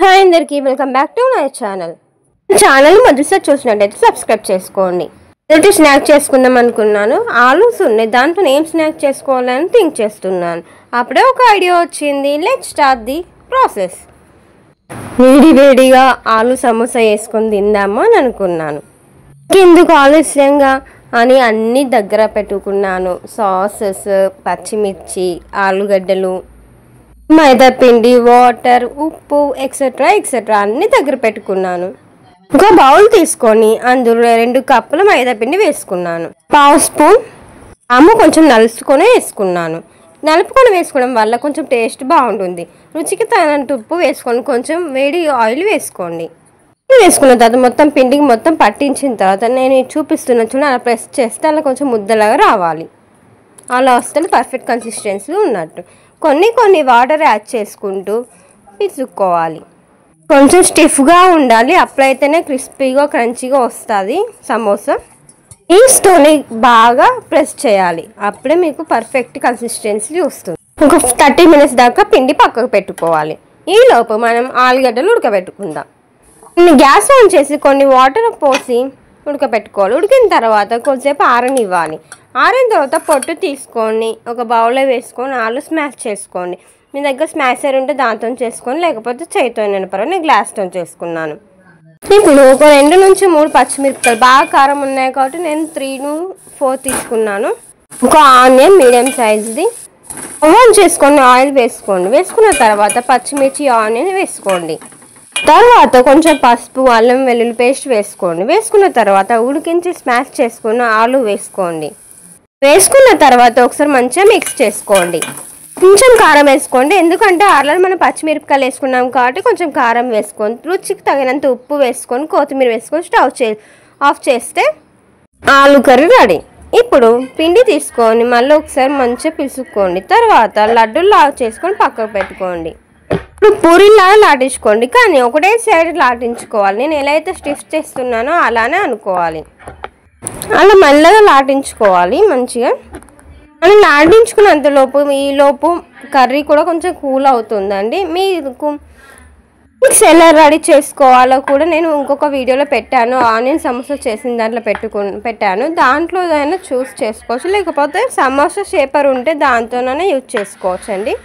Hi అందరికీ welcome back to my channel మొదటిసారి చూసినట్టయితే సబ్స్క్రైబ్ చేసుకోండి. మొదటి స్నాక్ చేసుకుందాం అనుకున్నాను. ఆలూస్ ఉన్నాయి, దాంట్లో ఏం స్నాక్ చేసుకోవాలని థింక్ చేస్తున్నాను. అప్పుడే ఒక ఐడియా వచ్చింది. Let's start the process. వేడిగా ఆలు సమోసా వేసుకొని తిందాము అని అనుకున్నాను. ఎందుకు ఆలస్యంగా అని అన్నీ దగ్గర పెట్టుకున్నాను. సాసెస్, పచ్చిమిర్చి, ఆలుగడ్డలు, మైదా పిండి, వాటర్, ఉప్పు ఎక్సెట్రా అన్నీ దగ్గర పెట్టుకున్నాను. ఒక బౌల్ తీసుకొని అందులో 2 కప్పుల మైదా పిండి వేసుకున్నాను. 1/2 స్పూన్ కొంచెం నలుసుకొని వేసుకున్నాను. నలుపుకొని వేసుకోవడం వల్ల కొంచెం టేస్ట్ బాగుంటుంది. రుచికి తగినంత ఉప్పు వేసుకొని కొంచెం వేడి ఆయిల్ వేసుకోండి. వేసుకున్న తర్వాత మొత్తం పిండికి మొత్తం పట్టించిన తర్వాత నేను చూపిస్తున్న చూడ అలా ప్రెస్ చేస్తే అలా కొంచెం ముద్దలాగా రావాలి. అలా వస్తే పర్ఫెక్ట్ కన్సిస్టెన్సీ ఉన్నట్టు. కొన్ని వాటర్ యాడ్ చేసుకుంటూ పిసుక్కోవాలి. కొంచెం స్టిఫ్గా ఉండాలి, అప్పుడైతేనే క్రిస్పీగా క్రంచీగా వస్తుంది సమోసా. ఈ స్టోని బాగా ప్రెస్ చేయాలి, అప్పుడే మీకు పర్ఫెక్ట్ కన్సిస్టెన్సీ వస్తుంది. ఒక 30 మినిట్స్ దాకా పిండి పక్కకు పెట్టుకోవాలి. ఈలోపు మనం ఆలుగడ్డలు ఉడకబెట్టుకుందాం. గ్యాస్ ఆన్ చేసి కొన్ని వాటర్ పోసి ఉడకబెట్టుకోవాలి. ఉడికిన తర్వాత కొద్దిసేపు ఆరనివ్వాలి. ఆరిన తర్వాత పొట్టు తీసుకొని ఒక బౌల్లో వేసుకొని ఆలు స్మాష్ చేసుకోండి. మీ దగ్గర స్మాషర్ ఉంటే దాంతో చేసుకొని, లేకపోతే చేతితో పర్వాలేదు. నేను గ్లాస్తో చేసుకున్నాను. ఇప్పుడు ఒక 2 నుంచి 3 పచ్చిమిరపకాయలు బాగా కారం ఉన్నాయి కాబట్టి నేను 3 to 4 తీసుకున్నాను. ఒక ఆనియన్ మీడియం సైజ్ది ఆన్ చేసుకొని ఆయిల్ వేసుకోండి. వేసుకున్న తర్వాత పచ్చిమిర్చి, ఆనియన్ వేసుకోండి. తర్వాత కొంచెం పసుపు, అల్లం వెల్లుల్లి పేస్ట్ వేసుకోండి. వేసుకున్న తర్వాత ఉడికించి స్మాష్ చేసుకున్న ఆలు వేసుకోండి. వేసుకున్న తర్వాత ఒకసారి మంచిగా మిక్స్ చేసుకోండి. కొంచెం కారం వేసుకోండి, ఎందుకంటే ఆల్రెడీ మనం పచ్చిమిరపకాయలు వేసుకున్నాం కాబట్టి కొంచెం కారం వేసుకొని, రుచికి తగినంత ఉప్పు వేసుకొని, కొత్తిమీర వేసుకొని ఆఫ్ చేస్తే ఆలు కర్రీ రెడీ. ఇప్పుడు పిండి తీసుకొని మళ్ళీ ఒకసారి మంచిగా పిసుక్కోండి. తర్వాత లడ్డూలా చేసుకొని పక్కకు పెట్టుకోండి. ఇప్పుడు పూరీలాగా లాటించుకోండి, కానీ ఒకటే సైడ్ లాటించుకోవాలి. నేను ఎలా అయితే స్టిఫ్ చేస్తున్నానో అలానే అనుకోవాలి. అలా మెల్లగా లాటించుకోవాలి మంచిగా. మనం లాటించుకున్నంతలోపు ఈలోపు కర్రీ కూడా కొంచెం కూల్ అవుతుందండి. మీకు ఎలా రెడీ చేసుకోవాలో కూడా నేను ఇంకొక వీడియోలో పెట్టాను. ఆనియన్ సమోసా చేసిన దాంట్లో పెట్టాను. దాంట్లో అయినా చూస్ చేసుకోవచ్చు, లేకపోతే సమోసా షేపర్ ఉంటే దాంతోనే యూజ్ చేసుకోవచ్చు అండి.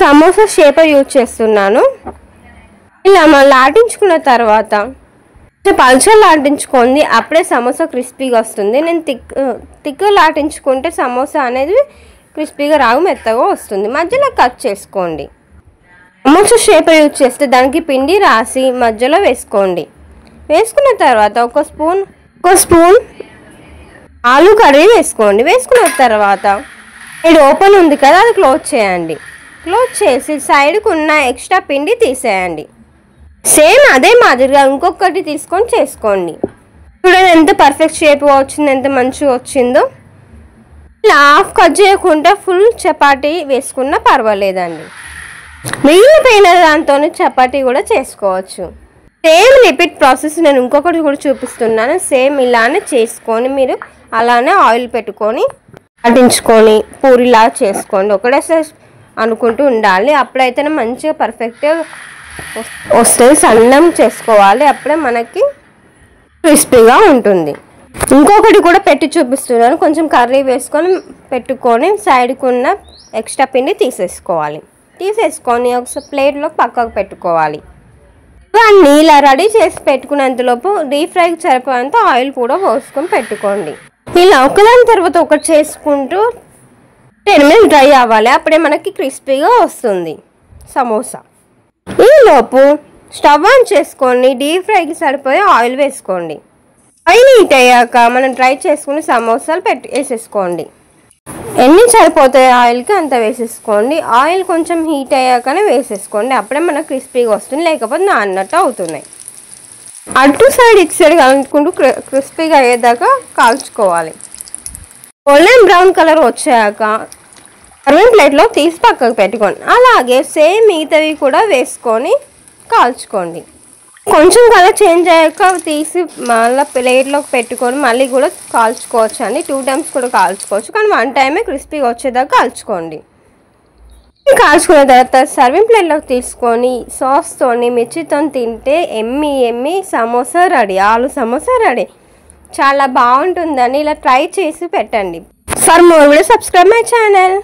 సమోసా షేపర్ యూజ్ చేస్తున్నాను. ఇలా మనం లాటించుకున్న తర్వాత పల్చగా లాటించుకోండి, అప్పుడే సమోసా క్రిస్పీగా వస్తుంది. నేను తిక్కుగా లాటించుకుంటే సమోసా అనేది క్రిస్పీగా రాగు, మెత్తగా వస్తుంది. మధ్యలో కట్ చేసుకోండి. సమోసా షేపర్ యూజ్ చేస్తే దానికి పిండి రాసి మధ్యలో వేసుకోండి. వేసుకున్న తర్వాత ఒక స్పూన్ ఆలు కర్రీ వేసుకోండి. వేసుకున్న తర్వాత ఇది ఓపెన్ ఉంది కదా, అది క్లోజ్ చేయండి. క్లోజ్ చేసి సైడ్కు ఉన్న ఎక్స్ట్రా పిండి తీసేయండి. సేమ్ అదే మాదిరిగా ఇంకొకటి తీసుకొని చేసుకోండి. చూడండి ఎంత పర్ఫెక్ట్ షేప్గా వచ్చిందో, ఎంత మంచిగా వచ్చిందో. ఇలా హాఫ్ కట్ చేయకుండా ఫుల్ చపాతీ వేసుకున్నా పర్వాలేదండి. మిగిలిపోయిన దాంతో చపాతీ కూడా చేసుకోవచ్చు. సేమ్ రిపీట్ ప్రాసెస్ నేను ఇంకొకటి కూడా చూపిస్తున్నాను. సేమ్ ఇలానే చేసుకొని మీరు అలానే ఆయిల్ పెట్టుకొని పట్టించుకొని పూరిలా చేసుకోండి. ఒకటేసారి అనుకుంటూ ఉండాలి, అప్పుడైతేనే మంచిగా పర్ఫెక్ట్గా వస్తుంది. సన్నం చేసుకోవాలి, అప్పుడే మనకి క్రిస్పీగా ఉంటుంది. ఇంకొకటి కూడా పెట్టి చూపిస్తున్నాను. కొంచెం కర్రీ వేసుకొని పెట్టుకొని సైడ్కు ఉన్న ఎక్స్ట్రా పిండి తీసేసుకొని ఒకసారి ప్లేట్లో పక్కకు పెట్టుకోవాలి. ఇవన్నీ ఇలా రెడీ చేసి పెట్టుకునేంతలోపు డీప్ ఫ్రైకి సరిపోయేంత ఆయిల్ కూడా పోసుకొని పెట్టుకోండి. ఇలా ఒకదాని తర్వాత ఒకటి చేసుకుంటూ 10 minutes డ్రై అవ్వాలి, అప్పుడే మనకి క్రిస్పీగా వస్తుంది సమోసా. ఈలోపు స్టవ్ ఆన్ చేసుకొని డీప్ ఫ్రైకి సరిపోయే ఆయిల్ వేసుకోండి. ఆయిల్ హీట్ అయ్యాక మనం డ్రై చేసుకుని సమోసాలు వేసేసుకోండి. ఎన్ని సరిపోతాయి ఆయిల్కి అంత వేసేసుకోండి. ఆయిల్ కొంచెం హీట్ అయ్యాకనే వేసేసుకోండి, అప్పుడే మనకు క్రిస్పీగా వస్తుంది, లేకపోతే నాన్నట్టు అవుతున్నాయి. అటు సైడ్ ఇటు సైడ్ కలుపుకుంటూ క్రిస్పీగా అయ్యేదాకా కాల్చుకోవాలి. గోల్డెన్ బ్రౌన్ కలర్ వచ్చాక సర్వింగ్ ప్లేట్లో తీసి పక్కకు పెట్టుకోండి. అలాగే సేమ్ మిగతావి కూడా వేసుకొని కాల్చుకోండి. కొంచెం కలర్ చేంజ్ అయ్యాక తీసి మళ్ళీ ప్లేట్లోకి పెట్టుకొని మళ్ళీ కూడా కాల్చుకోవచ్చు అండి. 2 times కూడా కాల్చుకోవచ్చు, కానీ 1 time క్రిస్పీగా వచ్చేదాకా కాల్చుకోండి. కాల్చుకున్న తర్వాత సర్వింగ్ ప్లేట్లోకి తీసుకొని సాస్తోని మిర్చితో తింటే ఎమ్మి సమోసా రెడీ, ఆలు సమోసా రెడీ. చాలా బాగుంటుందని ఇలా ట్రై చేసి పెట్టండి. For more video subscribe my channel.